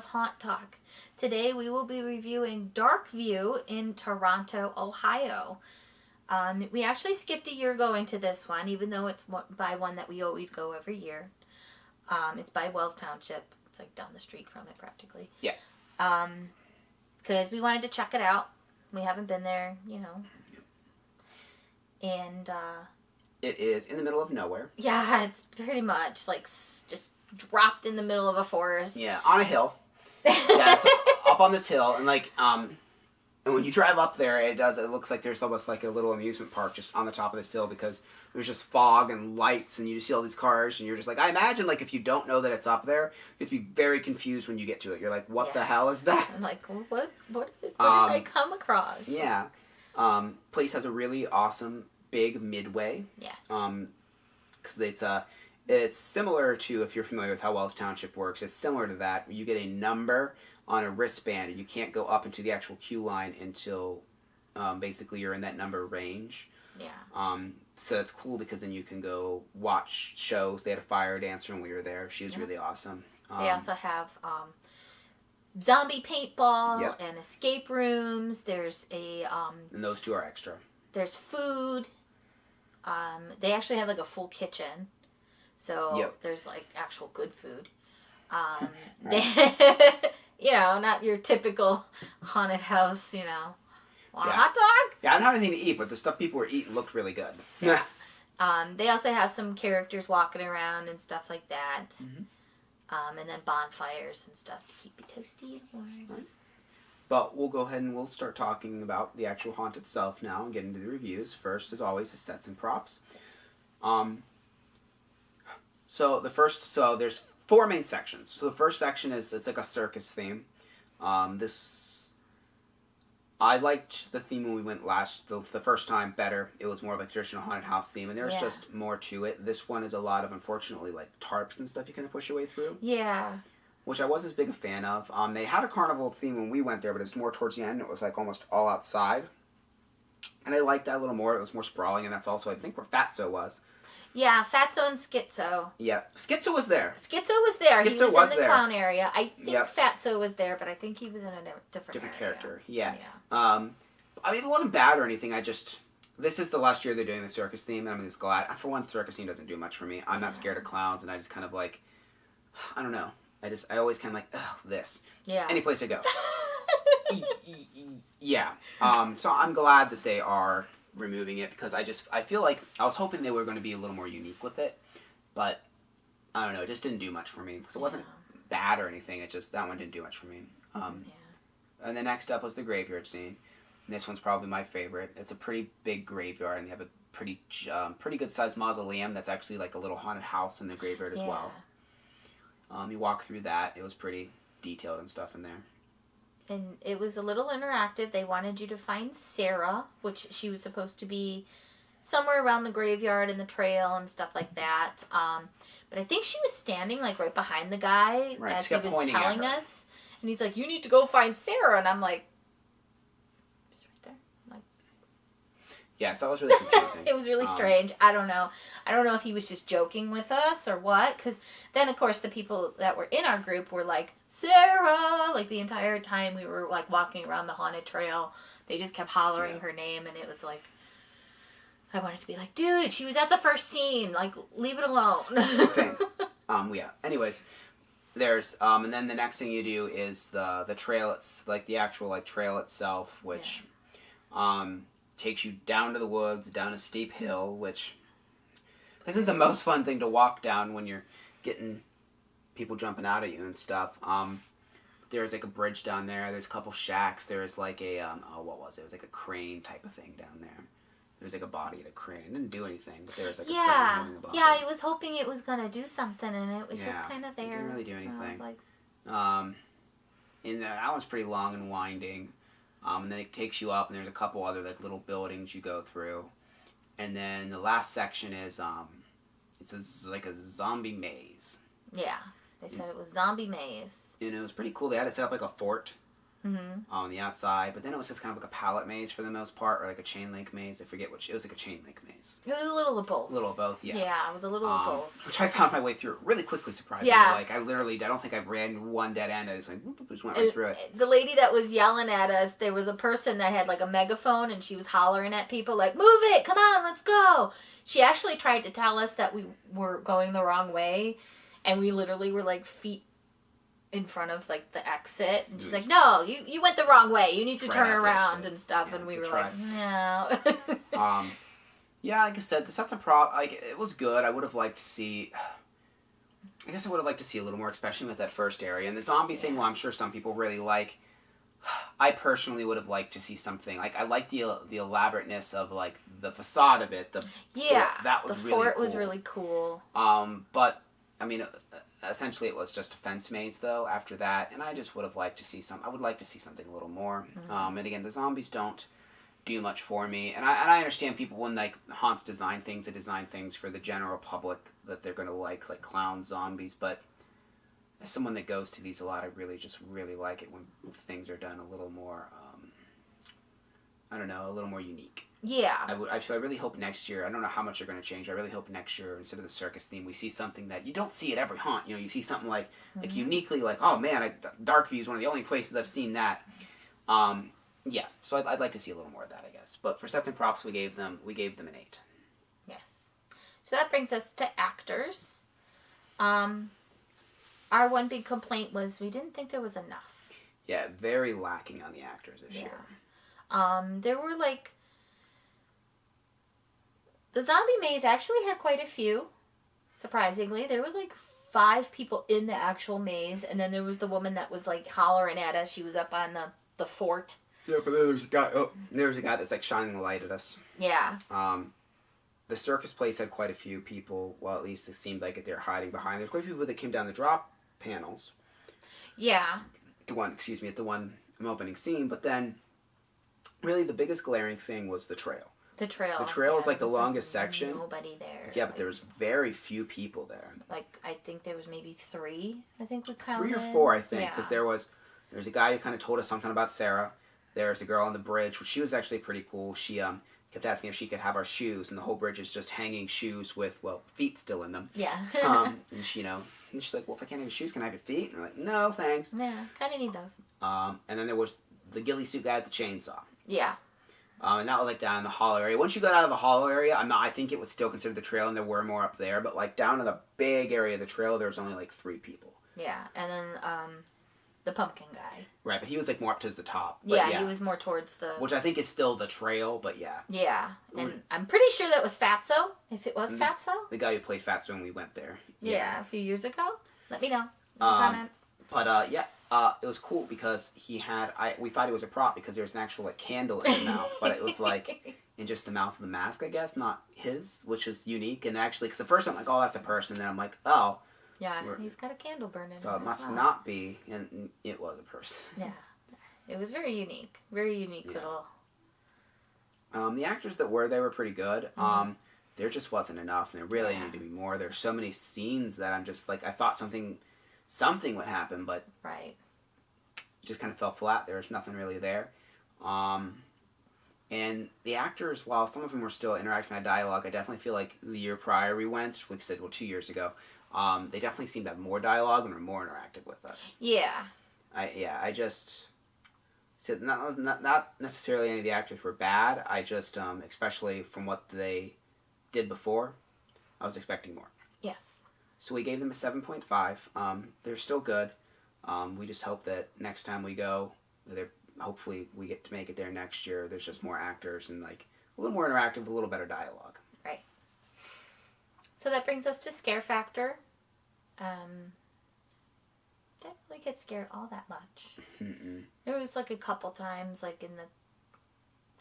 Haunt Talk. Today we will be reviewing Darkview in Toronto, Ohio. We actually skipped a year going to this one, even though it's by one that we always go every year. It's by Wells Township. It's like down the street from it practically. Yeah. Because we wanted to check it out. We haven't been there, you know. And, it is in the middle of nowhere. yeah, it's pretty much like just dropped in the middle of a forest. Yeah, on a hill. Yeah, it's up on this hill, and like, and when you drive up there, it looks like there's almost like a little amusement park just on the top of this hill, because there's just fog and lights, and you see all these cars, and you're just like, I imagine, like, if you don't know that it's up there, you'd be very confused when you get to it. You're like, what the hell is that? I'm like, what did I come across? Yeah. Place has a really awesome big midway. Yes. Because it's similar to, if you're familiar with how Wells Township works, it's similar to that. You get a number on a wristband, and you can't go up into the actual queue line until basically you're in that number range. Yeah. So it's cool because then you can go watch shows. They had a fire dancer when we were there. She was really awesome. They also have zombie paintball and escape rooms. There's and those two are extra. There's food. They actually have like a full kitchen. So there's like actual good food. You know, not your typical haunted house, you know. Want a hot dog? Yeah, I don't have anything to eat, but the stuff people were eating looked really good. Yeah. They also have some characters walking around and stuff like that. Mm-hmm. And then bonfires and stuff to keep you toasty and warm. Right. But we'll go ahead and we'll start talking about the actual haunt itself now and get into the reviews. First, as always, is sets and props. So there's 4 main sections. So the first section it's like a circus theme. I liked the theme when we went the first time better. It was more of a traditional haunted house theme, and there's just more to it. This one is a lot of, unfortunately, like tarps and stuff you kind of push your way through. Yeah. Which I wasn't as big a fan of. They had a carnival theme when we went there, but it's more towards the end. It was like almost all outside. And I liked that a little more. It was more sprawling, and that's also, I think, where Fatso was. Yeah, Fatso and Schizo. Yeah, Schizo was there. Schizo was there. Schizo he was was in the there. Clown area. I think Fatso was there, but I think he was in a different area. Character. Yeah. I mean, it wasn't bad or anything. This is the last year they're doing the circus theme, and I'm just glad. For one, the circus theme doesn't do much for me. I'm not scared of clowns, and I just kind of like, I don't know. I always kind of like, ugh, this. Yeah. Any place I go. Yeah. So I'm glad that they are removing it, because I feel like I was hoping they were going to be a little more unique with it, but I don't know, it just didn't do much for me, because it wasn't bad or anything. It just, that one didn't do much for me. And the next up was the graveyard scene, and this one's probably my favorite. It's a pretty big graveyard, and they have a pretty good sized mausoleum that's actually like a little haunted house in the graveyard as well. You walk through that. It was pretty detailed and stuff in there. And it was a little interactive. They wanted you to find Sarah, which she was supposed to be somewhere around the graveyard and the trail and stuff like that. But I think she was standing like right behind the guy as he was telling us. And he's like, you need to go find Sarah. And I'm like, she's right there. I'm like, yes, that was really confusing. It was really strange. I don't know. I don't know if he was just joking with us or what. Because then, of course, the people that were in our group were like, Sarah! Like, the entire time we were, like, walking around the haunted trail, they just kept hollering her name, and it was like, I wanted to be like, dude, she was at the first scene. Like, leave it alone. Same. Yeah. Anyways, there's, and then the next thing you do is the trail, it's, like, the actual, like, trail itself, which, takes you down to the woods, down a steep hill, which isn't the most fun thing to walk down when you're getting people jumping out at you and stuff. There's like a bridge down there. There's a couple shacks. There's like a what was it? It was like a crane type of thing down there. There's like a body at a crane. It didn't do anything, but there was like a crane holding a body. Yeah, I was hoping it was gonna do something, and it was just kind of there. It didn't really do anything. Like... And that one's pretty long and winding. And then it takes you up, and there's a couple other like little buildings you go through, and then the last section is it's like a zombie maze. Yeah. They said it was zombie maze. And it was pretty cool. They had it set up like a fort. on the outside. But then it was just kind of like a pallet maze for the most part, or like a chain link maze. I forget which. It was like a chain link maze. It was a little of both. A little of both, yeah. Yeah, it was a little of both. Which I found my way through really quickly, surprisingly. Yeah. Like, I don't think I ran one dead end. I just went right through it. The lady that was yelling at us, there was a person that had like a megaphone and she was hollering at people like, move it, come on, let's go. She actually tried to tell us that we were going the wrong way, and we literally were like feet in front of like the exit, and she's like, no, you went the wrong way, you need to turn around and stuff. Yeah, and we were like, no. Yeah, like I said, the set's a prop. Like, it was good. I would have liked to see, I guess I would have liked to see a little more, especially with that first area. And the zombie thing, well, I'm sure some people really like. I personally would have liked to see something like, I like the elaborateness of like the facade of it. Fort, that was the really fort cool. was really cool. But I mean, essentially it was just a fence maze though. After that, and I just would have liked to see I would like to see something a little more. And again, the zombies don't do much for me, and I understand people when like haunts design things, they design things for the general public that they're gonna like clown zombies, but. As someone that goes to these a lot, I really like it when things are done a little more, I don't know, a little more unique. Yeah. I really hope next year, I don't know how much they're going to change, I really hope next year, instead of the circus theme, we see something that, you don't see at every haunt, you see something like uniquely like, oh man, Darkview is one of the only places I've seen that. Yeah, so I'd like to see a little more of that, I guess. But for sets and props, we gave them an 8. Yes. So that brings us to actors. Our one big complaint was we didn't think there was enough. Yeah, very lacking on the actors this year. There were like... The zombie maze actually had quite a few, surprisingly. There was like 5 people in the actual maze, and then there was the woman that was like hollering at us. She was up on the fort. Yeah, but there's a guy that's like shining the light at us. Yeah. The circus place had quite a few people. Well, at least it seemed like they're hiding behind. There's quite a few people that came down the drop panels. Yeah. At the one opening scene. But then, really, the biggest glaring thing was the trail. The trail. The trail is like the longest section. Nobody there. Yeah, but there was very few people there. Like, I think there was maybe 3. I think we counted. 3 or 4, I think, because there was a guy who kind of told us something about Sarah. There's a girl on the bridge, which she was actually pretty cool. She kept asking if she could have our shoes, and the whole bridge is just hanging shoes with, well, feet still in them. Yeah. And she, and she's like, well, if I can't have your shoes, can I have your feet? And I'm like, no, thanks. Yeah, kind of need those. And then there was the ghillie suit guy with the chainsaw. Yeah. And that was like down in the hollow area. Once you got out of the hollow area, I think it was still considered the trail, and there were more up there. But like down in the big area of the trail, there was only like 3 people. Yeah, and then the pumpkin guy. Right, but he was like more up to the top. But yeah, he was more towards the... Which I think is still the trail, but yeah. Yeah, and I'm pretty sure that was Fatso, if it was Fatso. The guy who played Fatso when we went there. Yeah, a few years ago. Let me know in the comments. But it was cool because we thought it was a prop because there was an actual like candle in his mouth, but it was like in just the mouth of the mask, I guess, not his, which is unique. And actually, because at first I'm like, oh, that's a person. Then I'm like, oh. Yeah, he's got a candle burning. So it must not be, and it was a person. Yeah, it was very unique little. The actors that were there were pretty good. There just wasn't enough, and there really needed to be more. There's so many scenes that I'm just like, I thought something would happen, but right, it just kind of fell flat. There was nothing really there. And the actors, while some of them were still interacting with dialogue, I definitely feel like the year prior we went, like I said, 2 years ago, they definitely seemed to have more dialogue and were more interactive with us. Yeah. I just said not necessarily any of the actors were bad. I just, especially from what they did before, I was expecting more. Yes. So we gave them a 7.5. They're still good. We just hope that next time we go, hopefully we get to make it there next year. There's just more actors and like a little more interactive, a little better dialogue. Right. So that brings us to scare factor. Didn't really get scared all that much. Mm-mm. There was like a couple times, like in the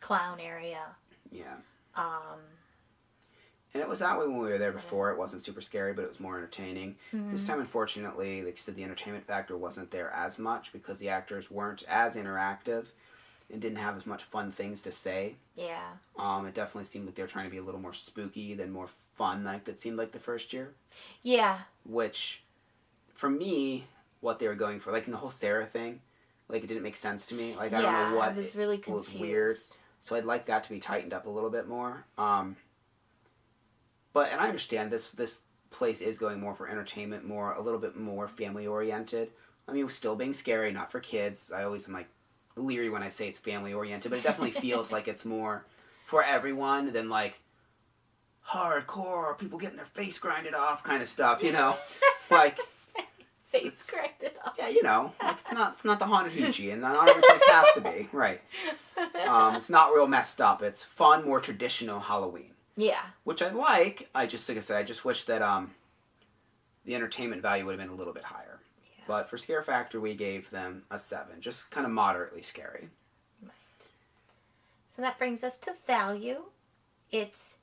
clown area. Yeah. And it was that way when we were there before. It wasn't super scary, but it was more entertaining. Mm-hmm. This time, unfortunately, like I said, the entertainment factor wasn't there as much because the actors weren't as interactive and didn't have as much fun things to say. Yeah. It definitely seemed like they were trying to be a little more spooky than more fun, like that seemed like the first year. Yeah. Which, for me, what they were going for, like in the whole Sarah thing, Like, it didn't make sense to me. Like, I don't know what. I was really confused. Was weird. So I'd like that to be tightened up a little bit more. But, and I understand this place is going more for entertainment, a little bit more family oriented. I mean, still being scary, not for kids. I always am like leery when I say it's family oriented, but it definitely feels like it's more for everyone than like hardcore people getting their face grinded off kind of stuff, you know? Like face grinded off. Yeah, you know, like it's not the haunted hoochie, and not every place has to be, right? It's not real messed up. It's fun, more traditional Halloween. Yeah. Which I like. Like I said, I just wish that the entertainment value would have been a little bit higher. Yeah. But for scare factor, we gave them a 7, just kind of moderately scary. Right. So that brings us to value. It's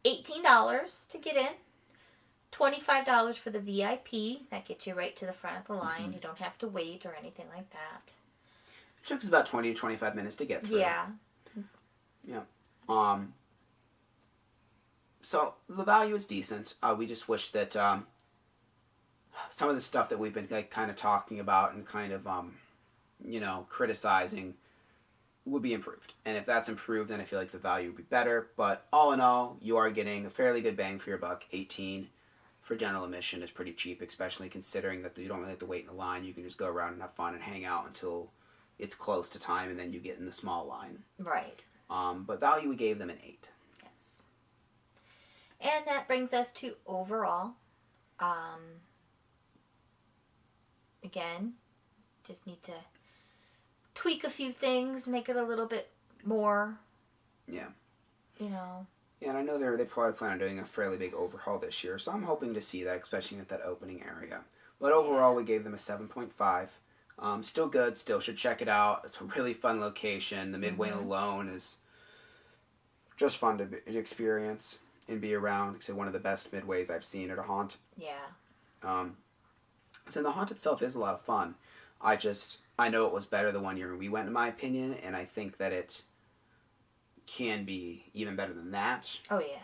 $18 to get in, $25 for the VIP. That gets you right to the front of the line. Mm-hmm. You don't have to wait or anything like that. It took us about 20 to 25 minutes to get through. Yeah. Yeah. So the value is decent. We just wish that some of the stuff that we've been like kind of talking about and kind of criticizing would be improved. And if that's improved, then I feel like the value would be better. But all in all, you are getting a fairly good bang for your buck. 18 for general admission is pretty cheap, especially considering that you don't really have to wait in a line. You can just go around and have fun and hang out until it's close to time, and then you get in the small line. Right. But value, we gave them an 8. Yes. And that brings us to overall. Again, just need to tweak a few things, make it a little bit more. Yeah. You know. Yeah, and I know they probably plan on doing a fairly big overhaul this year, so I'm hoping to see that, especially with that opening area. But overall, we gave them a 7.5. Still good, still should check it out. It's a really fun location. The Midway alone is just fun to experience and be around. It's one of the best Midways I've seen at a haunt. Yeah. So the haunt itself is a lot of fun. I know it was better the one year we went, in my opinion, and I think that it can be even better than that. Oh, yeah.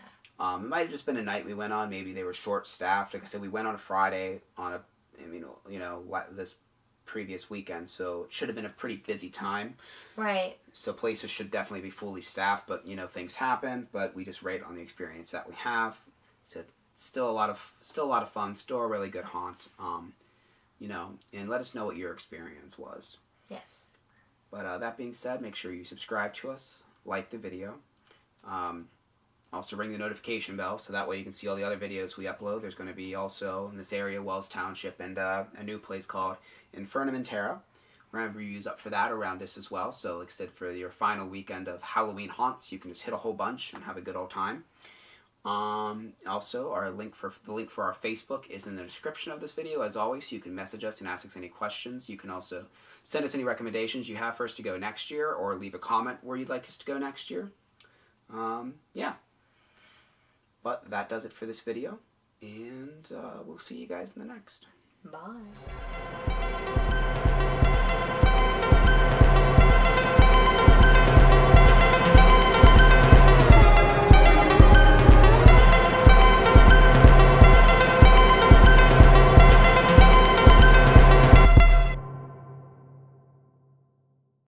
It might have just been a night we went on. Maybe they were short-staffed. Like I said, we went on a Friday on this previous weekend, so it should have been a pretty busy time. Right. So places should definitely be fully staffed, but, things happen. But we just rate on the experience that we have. So still a lot of fun. Still a really good haunt. And let us know what your experience was. Yes. But that being said, make sure you subscribe to us, like the video. Also ring the notification bell so that way you can see all the other videos we upload. There's going to be also in this area, Wells Township, and a new place called Infernum in Terra. We're going to have reviews up for that around this as well. So like I said, for your final weekend of Halloween haunts, you can just hit a whole bunch and have a good old time. Also, the link for our Facebook is in the description of this video, as always, so you can message us and ask us any questions. You can also send us any recommendations you have for us to go next year, or leave a comment where you'd like us to go next year. Yeah. But that does it for this video, and we'll see you guys in the next. Bye.